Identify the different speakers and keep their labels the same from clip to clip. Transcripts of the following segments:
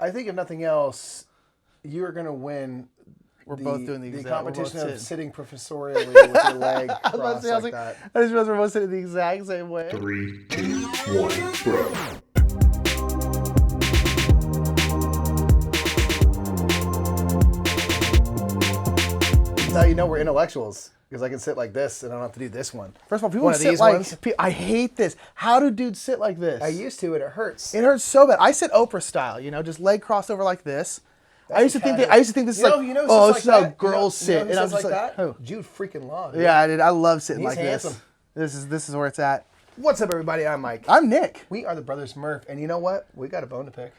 Speaker 1: I think if nothing else, you're going to win.
Speaker 2: We're both doing
Speaker 1: the competition of sitting professorially with your leg crossed like that.
Speaker 2: I just realized we're both sitting the exact same way.
Speaker 3: 3, 2, 1, bro.
Speaker 1: That's how you know we're intellectuals. Because I can sit like this and I don't have to do this one.
Speaker 2: First of all, people
Speaker 1: One of
Speaker 2: sit
Speaker 1: these
Speaker 2: like...
Speaker 1: ones?
Speaker 2: I hate this. How do dudes sit like this?
Speaker 1: I used to, and it hurts.
Speaker 2: It hurts so bad. I sit Oprah style, just leg crossed over like this. I used to think this is like, this is how girls sit.
Speaker 1: And I was like that?
Speaker 2: Oh.
Speaker 1: Jude freaking Law. Dude.
Speaker 2: Yeah, I love sitting
Speaker 1: He's
Speaker 2: like
Speaker 1: handsome.
Speaker 2: this. This is where it's at.
Speaker 1: What's up, everybody? I'm Mike.
Speaker 2: I'm Nick.
Speaker 1: We are the brothers Murph, and you know what? We got a bone to pick.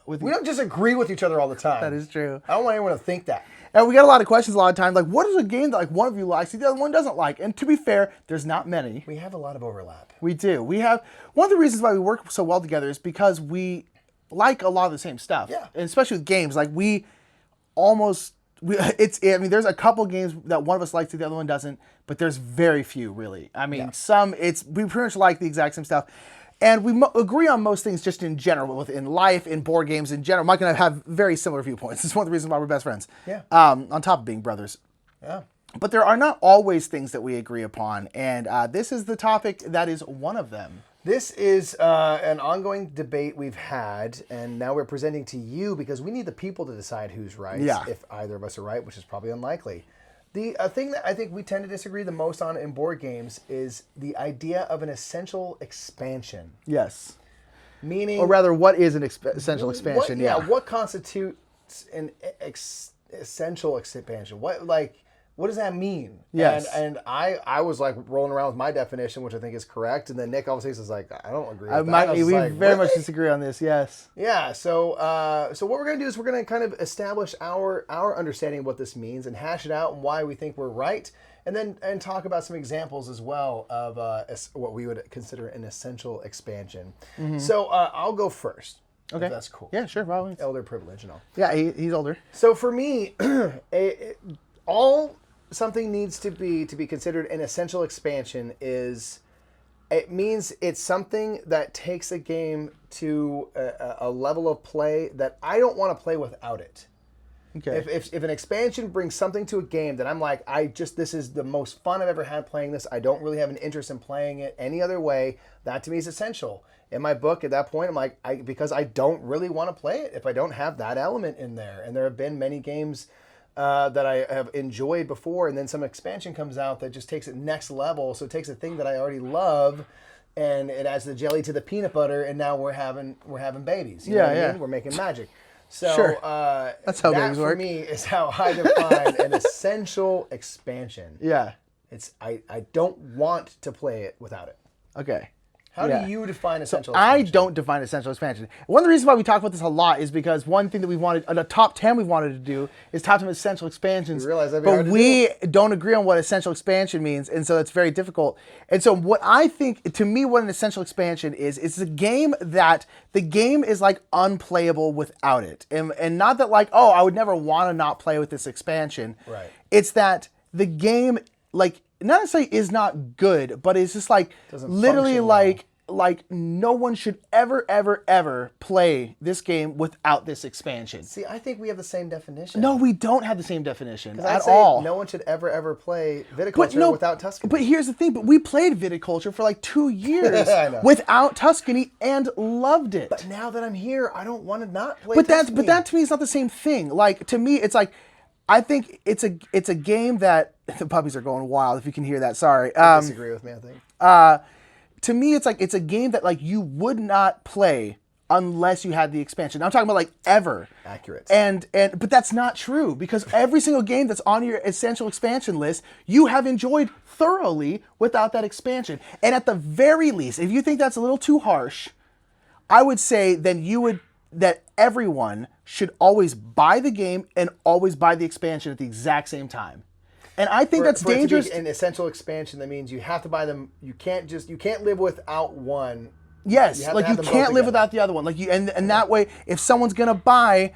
Speaker 2: We
Speaker 1: don't just agree with each other all the time.
Speaker 2: That is true.
Speaker 1: I don't want anyone to think that.
Speaker 2: And we got a lot of questions a lot of times, like, what is a game that like one of you likes, the other one doesn't like? And to be fair, there's not many.
Speaker 1: We have a lot of overlap.
Speaker 2: We do. We have one of the reasons why we work so well together is because we like a lot of the same stuff.
Speaker 1: Yeah.
Speaker 2: And especially with games, like there's a couple games that one of us likes, the other one doesn't, but there's very few really. I mean, we pretty much like the exact same stuff. And we agree on most things just in general, within life, in board games in general. Mike and I have very similar viewpoints. It's one of the reasons why we're best friends.
Speaker 1: Yeah.
Speaker 2: On top of being brothers.
Speaker 1: Yeah.
Speaker 2: But there are not always things that we agree upon. And this is the topic that is one of them.
Speaker 1: This is an ongoing debate we've had, and now we're presenting to you because we need the people to decide who's right, if either of us are right, which is probably unlikely. The thing that I think we tend to disagree the most on in board games is the idea of an essential expansion.
Speaker 2: Yes.
Speaker 1: Meaning...
Speaker 2: Or rather, what is an essential expansion?
Speaker 1: What constitutes an essential expansion? What does that mean?
Speaker 2: Yes.
Speaker 1: And I was like rolling around with my definition, which I think is correct. And then Nick obviously is like, I don't agree with that.
Speaker 2: We very much disagree on this, yes.
Speaker 1: Yeah, so what we're going to do is we're going to kind of establish our understanding of what this means and hash it out and why we think we're right. And then talk about some examples as well of what we would consider an essential expansion. Mm-hmm. So I'll go first.
Speaker 2: Okay.
Speaker 1: If that's cool.
Speaker 2: Yeah, sure. Probably.
Speaker 1: Elder privilege and all.
Speaker 2: Yeah, he's older.
Speaker 1: So for me, all something needs to be considered an essential expansion it means it's something that takes a game to a level of play that I don't want to play without it.
Speaker 2: Okay.
Speaker 1: If an expansion brings something to a game that I'm like, this is the most fun I've ever had playing this. I don't really have an interest in playing it any other way. That to me is essential. In my book, at that point, I'm like, because I don't really want to play it if I don't have that element in there. And there have been many games that I have enjoyed before, and then some expansion comes out that just takes it next level. So it takes a thing that I already love, and it adds the jelly to the peanut butter, and now we're having babies. You know what I mean? We're making magic. So
Speaker 2: sure. That's how babies work.
Speaker 1: For me is how I define an essential expansion.
Speaker 2: Yeah.
Speaker 1: I don't want to play it without it.
Speaker 2: Okay.
Speaker 1: How do you define essential
Speaker 2: expansion?
Speaker 1: expansion?
Speaker 2: I don't define essential expansion. One of the reasons why we talk about this a lot is because one thing that we wanted, a top 10 we wanted to do is top 10 essential expansions.
Speaker 1: You realize that'd be hard to
Speaker 2: we don't agree on what essential expansion means, and so it's very difficult. And so what I think, to me, what an essential expansion is, it's a game that the game is like unplayable without it. And not that like, I would never want to not play with this expansion.
Speaker 1: Right.
Speaker 2: It's that the game, like, not necessarily is not good, but it's just like literally like no one should ever play this game without this expansion.
Speaker 1: See, I think we have the same definition.
Speaker 2: No, we don't have the same definition at
Speaker 1: say
Speaker 2: all.
Speaker 1: No one should ever play viticulture without Tuscany.
Speaker 2: But here's the thing, but we played viticulture for like 2 years without Tuscany and loved it.
Speaker 1: But now that I'm here, I don't want to not play
Speaker 2: Tuscany. But that to me is not the same thing. Like, to me, it's like, I think it's a game that the puppies are going wild. If you can hear that, sorry.
Speaker 1: You disagree with me, I think.
Speaker 2: To me, it's like it's a game that like you would not play unless you had the expansion. Now, I'm talking about like ever.
Speaker 1: Accurate.
Speaker 2: But that's not true because every single game that's on your essential expansion list, you have enjoyed thoroughly without that expansion. And at the very least, if you think that's a little too harsh, I would say then that everyone should always buy the game and always buy the expansion at the exact same time. And I think that's dangerous.
Speaker 1: It to be an essential expansion, that means you have to buy them. You can't live without one.
Speaker 2: Yes, like you can't live without the other one. Like and that way, if someone's gonna buy,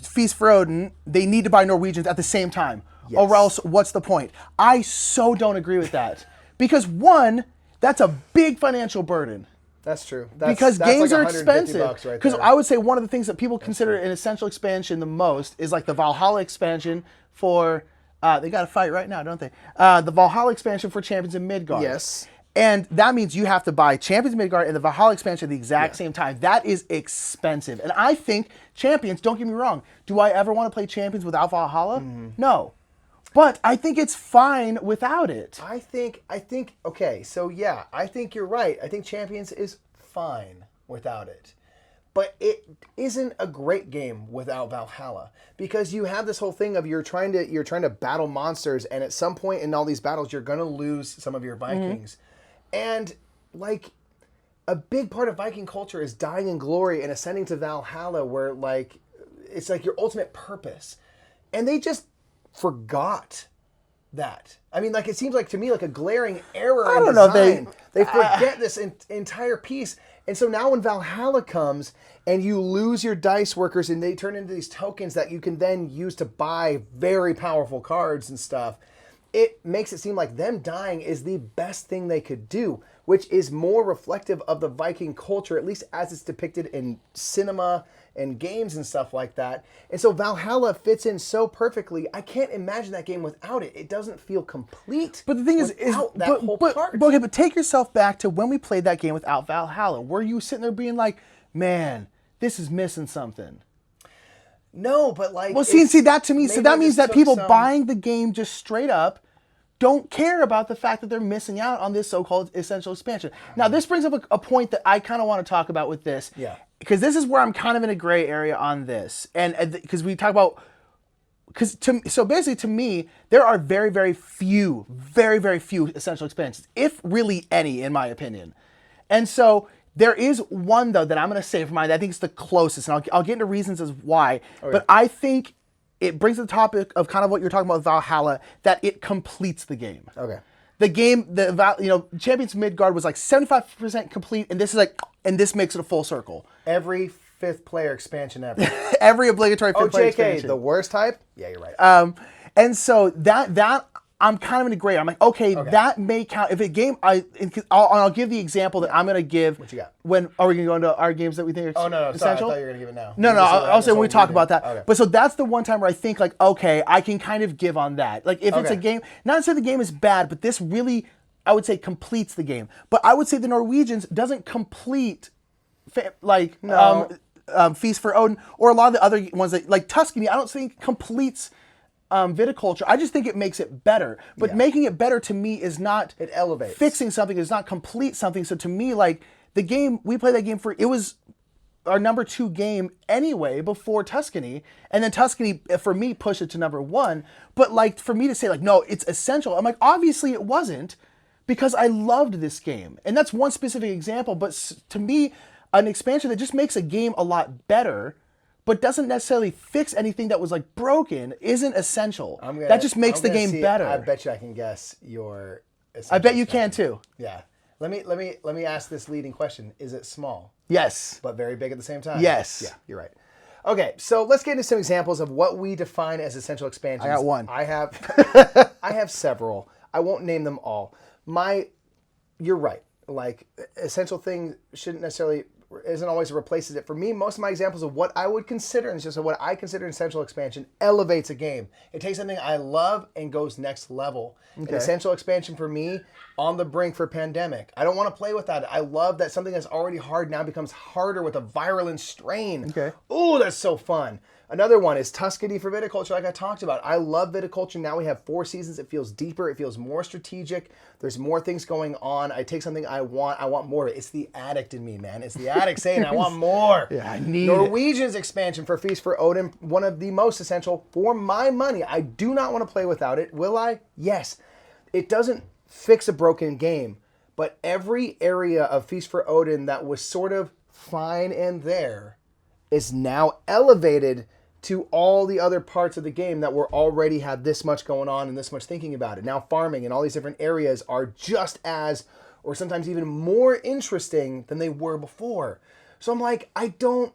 Speaker 2: Feast for Odin, they need to buy Norwegians at the same time, or else what's the point? I so don't agree with that because one, that's a big financial burden.
Speaker 1: That's true.
Speaker 2: Because
Speaker 1: that's
Speaker 2: games
Speaker 1: like
Speaker 2: are
Speaker 1: $150
Speaker 2: expensive.
Speaker 1: right
Speaker 2: Because
Speaker 1: there.
Speaker 2: I would say one of the things that people consider an essential expansion the most is like the Valhalla expansion for. They got to fight right now, don't they? The Valhalla expansion for Champions of Midgard.
Speaker 1: Yes.
Speaker 2: And that means you have to buy Champions of Midgard and the Valhalla expansion at the exact same time. That is expensive. And I think Champions, don't get me wrong, do I ever want to play Champions without Valhalla? No. But I think it's fine without it.
Speaker 1: I think, okay, so yeah, I think you're right. I think Champions is fine without it. But it isn't a great game without Valhalla, because you have this whole thing of you're trying to battle monsters, and at some point in all these battles you're going to lose some of your Vikings. And like a big part of Viking culture is dying in glory and ascending to Valhalla, where like it's like your ultimate purpose. And they just forgot that. I mean, like, it seems like to me like a glaring error in design. They forget this entire piece. And so now when Valhalla comes and you lose your dice workers and they turn into these tokens that you can then use to buy very powerful cards and stuff, it makes it seem like them dying is the best thing they could do, which is more reflective of the Viking culture, at least as it's depicted in cinema and games and stuff like that. And so Valhalla fits in so perfectly. I can't imagine that game without it. It doesn't feel complete.
Speaker 2: But the thing is
Speaker 1: that whole part.
Speaker 2: But take yourself back to when we played that game without Valhalla. Were you sitting there being like, man, this is missing something?
Speaker 1: No, but like...
Speaker 2: Well, see that to me, so that means that people buying the game just straight up don't care about the fact that they're missing out on this so-called essential expansion. Now, this brings up a point that I kind of want to talk about with this.
Speaker 1: Yeah.
Speaker 2: Because this is where I'm kind of in a gray area on this. And because we talk about... So basically, to me, there are very, very few essential expansions, if really any, in my opinion. And so there is one, though, that I'm going to say for mine that I think is the closest. And I'll get into reasons as why. Okay. But I think it brings the topic of kind of what you're talking about with Valhalla, that it completes the game.
Speaker 1: Okay.
Speaker 2: The game, Champions of Midgard was like 75% complete, and this makes it a full circle.
Speaker 1: Every fifth player expansion ever.
Speaker 2: Every obligatory fifth player expansion.
Speaker 1: The worst type? Yeah, you're right.
Speaker 2: And so that I'm kind of in a gray. I'm like, okay, that may count. If a game, I'll give the example that I'm going to give.
Speaker 1: What you got?
Speaker 2: When are we going to go into our games that we think are
Speaker 1: no,
Speaker 2: essential?
Speaker 1: sorry, I thought you were going to give it now.
Speaker 2: No, I'll say when we talk about that.
Speaker 1: Okay.
Speaker 2: But so that's the one time where I think like, okay, I can kind of give on that. Like if it's a game, not to say the game is bad, but this really, I would say, completes the game. But I would say the Norwegians doesn't complete Feast for Odin, or a lot of the other ones that, like Tuscany, I don't think completes viticulture. I just think it makes it better. But making it better to me is not...
Speaker 1: It elevates.
Speaker 2: Fixing something is not complete something. So to me, like, the game, we played that game it was our number 2 game anyway before Tuscany. And then Tuscany, for me, pushed it to number 1. But, like, for me to say, like, no, it's essential. I'm like, obviously it wasn't, because I loved this game. And that's one specific example. But to me, an expansion that just makes a game a lot better, but doesn't necessarily fix anything that was like broken, isn't essential. That just makes the game better.
Speaker 1: I bet you I can guess your...
Speaker 2: I bet you can too.
Speaker 1: Yeah. Let me ask this leading question. Is it small?
Speaker 2: Yes.
Speaker 1: But very big at the same time?
Speaker 2: Yes.
Speaker 1: Yeah, you're right. Okay, so let's get into some examples of what we define as essential expansions.
Speaker 2: I got one.
Speaker 1: I have several. I won't name them all. You're right. Like, essential thing isn't always replaces it. For me, most of my examples of what I would consider, and it's just what I consider an essential expansion, elevates a game. It takes something I love and goes next level. Okay. An essential expansion for me, On the Brink for Pandemic. I don't want to play without it. I love that something that's already hard now becomes harder with a virulent strain.
Speaker 2: Okay.
Speaker 1: Ooh, that's so fun. Another one is Tuscany for viticulture, like I talked about. I love viticulture. Now we have 4 seasons. It feels deeper. It feels more strategic. There's more things going on. I take something I want more of it. It's the addict in me, man. It's the addict saying, I want more.
Speaker 2: Yeah, I need
Speaker 1: Norwegian's expansion for Feast for Odin, one of the most essential for my money. I do not want to play without it. Will I? Yes. It doesn't fix a broken game, but every area of Feast for Odin that was sort of fine and there is now elevated to all the other parts of the game that were already had this much going on and this much thinking about it. Now farming and all these different areas are just as, or sometimes even more interesting than they were before. So I'm like, I can't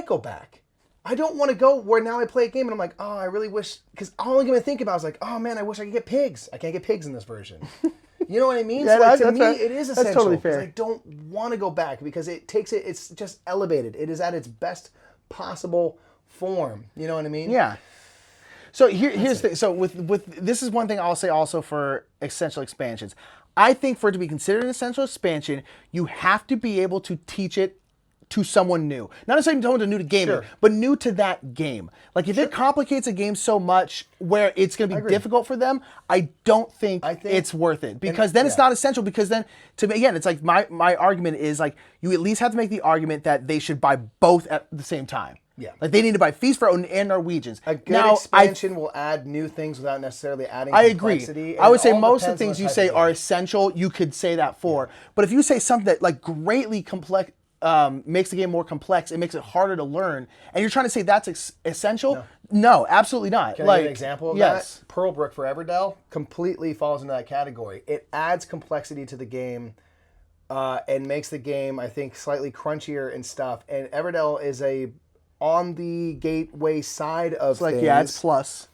Speaker 1: go back. I don't want to go where now I play a game and I'm like, oh, I really wish, because all I'm going to think about is like, oh man, I wish I could get pigs. I can't get pigs in this version. You know what I mean?
Speaker 2: Yeah,
Speaker 1: So like, to
Speaker 2: that's
Speaker 1: me,
Speaker 2: fair.
Speaker 1: it is
Speaker 2: That's
Speaker 1: essential.
Speaker 2: totally fair.
Speaker 1: 'Cause I don't want to go back because it takes it. It's just elevated. It is at its best possible form. You know what I mean?
Speaker 2: Yeah. So here's the thing. So with this is one thing I'll say also for essential expansions. I think for it to be considered an essential expansion, you have to be able to teach it to someone new. Not necessarily someone new to gaming,
Speaker 1: Sure.
Speaker 2: but new to that game. Like if it complicates a game so much where it's going to be difficult for them, I don't think, it's worth it. Because then it's not essential. Because then, to me, again, it's like my argument is like you at least have to make the argument that they should buy both at the same time.
Speaker 1: Yeah.
Speaker 2: Like they need to buy Feast for Odin and Norwegians.
Speaker 1: A good expansion will add new things without necessarily adding
Speaker 2: I
Speaker 1: complexity.
Speaker 2: agree. I would
Speaker 1: and
Speaker 2: say
Speaker 1: all
Speaker 2: most of the
Speaker 1: depends on
Speaker 2: things you
Speaker 1: type of
Speaker 2: say
Speaker 1: game.
Speaker 2: are essential. You could say that for. But if you say something that like greatly complex, makes the game more complex, it makes it harder to learn, and you're trying to say that's essential? No, absolutely not.
Speaker 1: Can I
Speaker 2: like,
Speaker 1: give an example of
Speaker 2: yes.
Speaker 1: that? Pearlbrook for Everdell completely falls into that category. It adds complexity to the game and makes the game, I think, slightly crunchier and stuff. And Everdell is on the gateway side of
Speaker 2: Like,
Speaker 1: things.
Speaker 2: yeah, it's plus.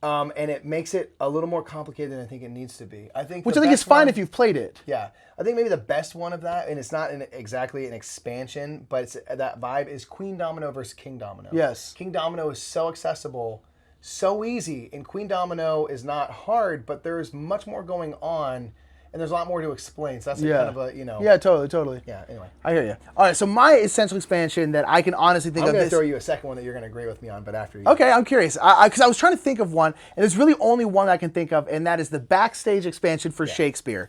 Speaker 1: And it makes it a little more complicated than I think it needs to be.
Speaker 2: Which I think is fine if you've played it.
Speaker 1: Yeah. I think maybe the best one of that, and it's not exactly an expansion, but it's that vibe, is Queen Domino versus King Domino.
Speaker 2: Yes.
Speaker 1: King Domino is so accessible, so easy, and Queen Domino is not hard, but there's much more going on, and there's a lot more to explain. So that's kind of a,
Speaker 2: Yeah, totally.
Speaker 1: Yeah, anyway.
Speaker 2: I hear you. All right, so my essential expansion that I can honestly think
Speaker 1: I'm
Speaker 2: of
Speaker 1: going to
Speaker 2: this.
Speaker 1: throw you a second one that you're going to agree with me on, but after you.
Speaker 2: Okay, I'm curious. Because I was trying to think of one, and there's really only one I can think of, and that is the backstage expansion for Shakespeare.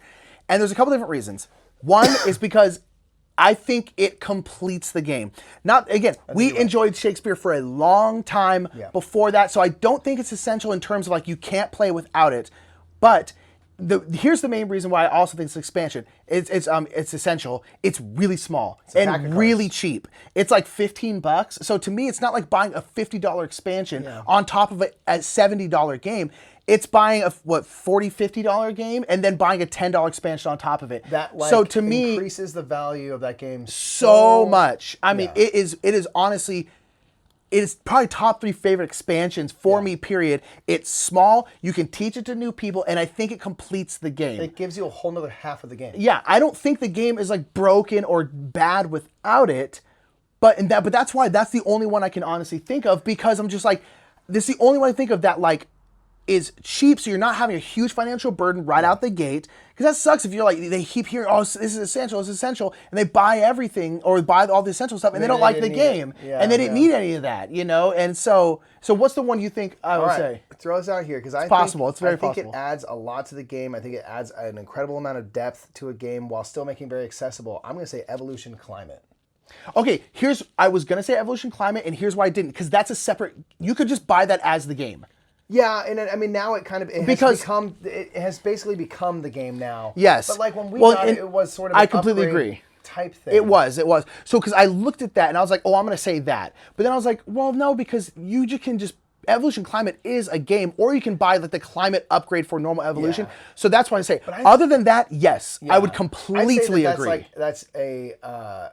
Speaker 2: And there's a couple different reasons. One is because I think it completes the game. We enjoyed Shakespeare for a long time before that, so I don't think it's essential in terms of like you can't play without it. But here's the main reason why I also think it's expansion. It's essential. It's really small and really cheap. It's like $15. So to me, it's not like buying a $50 expansion on top of a $70 game. It's buying a $40, $50 game and then buying a $10 expansion on top of it.
Speaker 1: That
Speaker 2: so to me
Speaker 1: increases the value of that game
Speaker 2: so much. I mean, it is honestly. It is probably top 3 favorite expansions for me, period. It's small, you can teach it to new people, and I think it completes the game.
Speaker 1: It gives you a whole nother half of the game.
Speaker 2: Yeah, I don't think the game is like broken or bad without it, but that's why that's the only one I can honestly think of, because I'm just like, this is the only one I think of that like is cheap, so you're not having a huge financial burden right out the gate. Because that sucks if you're like, they keep hearing, oh, this is essential, and they buy everything or buy all the essential stuff, and they don't like the game, and they didn't need any of that, you know. And so what's the one you think I would say?
Speaker 1: Throw this out here because
Speaker 2: it's possible. It's very
Speaker 1: possible. I
Speaker 2: possible.
Speaker 1: think it adds a lot to the game. I think it adds an incredible amount of depth to a game while still making it very accessible. I'm going to say Evolution Climate.
Speaker 2: Okay, I was going to say Evolution Climate, and here's why I didn't, because that's a separate. You could just buy that as the game.
Speaker 1: Yeah, and I mean now it has basically become the game now.
Speaker 2: Yes,
Speaker 1: but like when we got it was sort of.
Speaker 2: I completely agree.
Speaker 1: Type thing.
Speaker 2: It was. So because I looked at that and I was like, oh, I'm going to say that, but then I was like, well, no, because you can just. Evolution Climate is a game, or you can buy like the climate upgrade for normal Evolution. Yeah. So that's why I say. Other than that, yes, I would completely agree.
Speaker 1: That's a.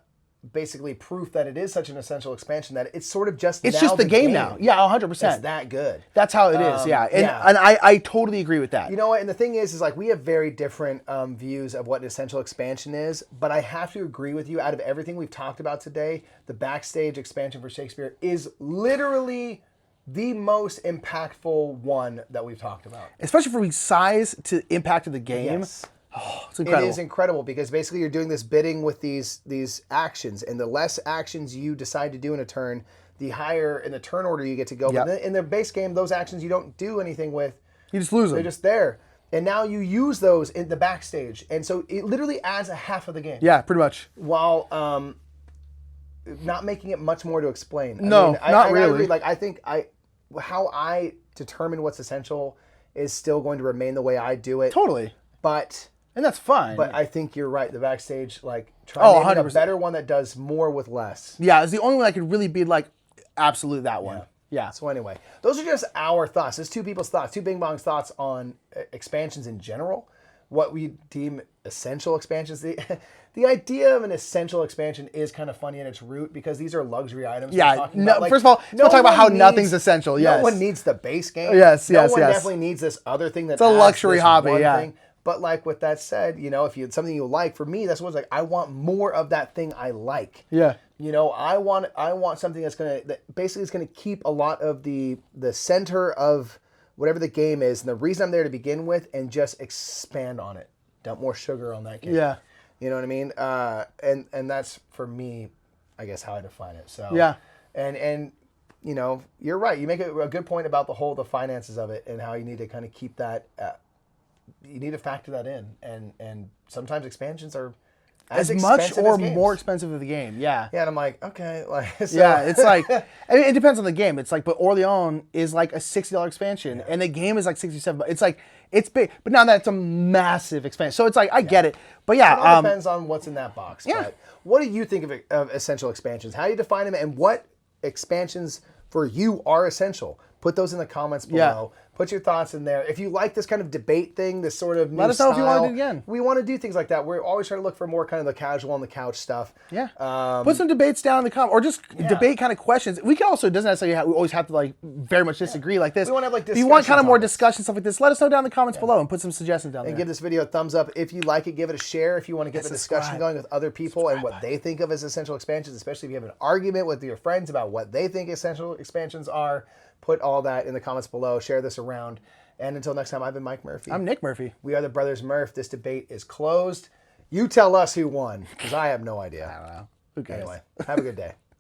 Speaker 1: Basically proof that it is such an essential expansion that it's sort of just
Speaker 2: it's just the game now. Yeah, 100%.
Speaker 1: It's that good.
Speaker 2: That's how it is. Yeah, and I totally agree with that.
Speaker 1: You know what? And the thing is like we have very different views of what an essential expansion is, but I have to agree with you. Out of everything we've talked about today, the backstage expansion for Shakespeare is literally the most impactful one that we've talked about,
Speaker 2: especially for size to impact of the game. Yes. Oh, it's incredible.
Speaker 1: It is incredible because basically you're doing this bidding with these actions, and the less actions you decide to do in a turn, the higher in the turn order you get to go. Yep. But in the base game, those actions you don't do anything with.
Speaker 2: You just lose them.
Speaker 1: They're just there. And now you use those in the backstage. And so it literally adds a half of the game.
Speaker 2: Yeah, pretty much.
Speaker 1: While not making it much more to explain.
Speaker 2: Not really.
Speaker 1: I agree. Like I think how I determine what's essential is still going to remain the way I do it.
Speaker 2: Totally. And that's fine.
Speaker 1: But I think you're right. The backstage, like, try to make a better one that does more with less.
Speaker 2: Yeah, it's the only one that could really be like, absolute that one. Yeah.
Speaker 1: So anyway, those are just our thoughts. There's two people's thoughts, two Bing Bong's thoughts on expansions in general, what we deem essential expansions. The idea of an essential expansion is kind of funny in its root because these are luxury items.
Speaker 2: Yeah. First of all, let's talk about how nothing's essential. Yes.
Speaker 1: No one needs the base game.
Speaker 2: Yes.
Speaker 1: No one definitely needs this other thing that
Speaker 2: it's a luxury hobby. Yeah. Thing.
Speaker 1: But like with that said, you know, if you something you like, for me, that's what's like. I want more of that thing I like.
Speaker 2: Yeah.
Speaker 1: You know, I want something that basically is gonna keep a lot of the center of whatever the game is, and the reason I'm there to begin with, and just expand on it. Dump more sugar on that game.
Speaker 2: Yeah.
Speaker 1: You know what I mean? And that's for me, I guess, how I define it. So
Speaker 2: Yeah.
Speaker 1: And you know, you're right. You make a good point about the finances of it and how you need to kind of keep that. You need to factor that in, and sometimes expansions are
Speaker 2: as much
Speaker 1: expensive
Speaker 2: or
Speaker 1: as games.
Speaker 2: more expensive of the game. Yeah.
Speaker 1: Yeah, and I'm like, okay, like so.
Speaker 2: Yeah, it's like, I mean, it depends on the game. It's like, but Orleans is like a $60 expansion, and the game is like $67. It's like, it's big, but now that's a massive expansion. So it's like, I get it, but yeah,
Speaker 1: It all depends on what's in that box.
Speaker 2: Yeah.
Speaker 1: But what do you think of essential expansions? How do you define them, and what expansions for you are essential? Put those in the comments below. Put your thoughts in there. If you like this kind of debate thing, this sort of
Speaker 2: Let us know if you want to do it again.
Speaker 1: We want to do things like that. We're always trying to look for more kind of the casual on the couch stuff.
Speaker 2: Yeah. Put some debates down in the comments, or just debate kind of questions. We can also, it doesn't necessarily we always have to like very much disagree like this.
Speaker 1: We want to have like
Speaker 2: if you want kind of more
Speaker 1: topics.
Speaker 2: discussion, stuff like this, let us know down in the comments below and put some suggestions down
Speaker 1: And
Speaker 2: there.
Speaker 1: give this video a thumbs up if you like it. Give it a share if you want to get the discussion
Speaker 2: subscribe.
Speaker 1: going with other people and what they think of as essential expansions, especially if you have an argument with your friends about what they think essential expansions are. Put all that in the comments below. Share this around. And until next time, I've been Mike Murphy.
Speaker 2: I'm Nick Murphy.
Speaker 1: We are the Brothers Murph. This debate is closed. You tell us who won, because I have no idea.
Speaker 2: I don't know. Who cares?
Speaker 1: Anyway, have a good day.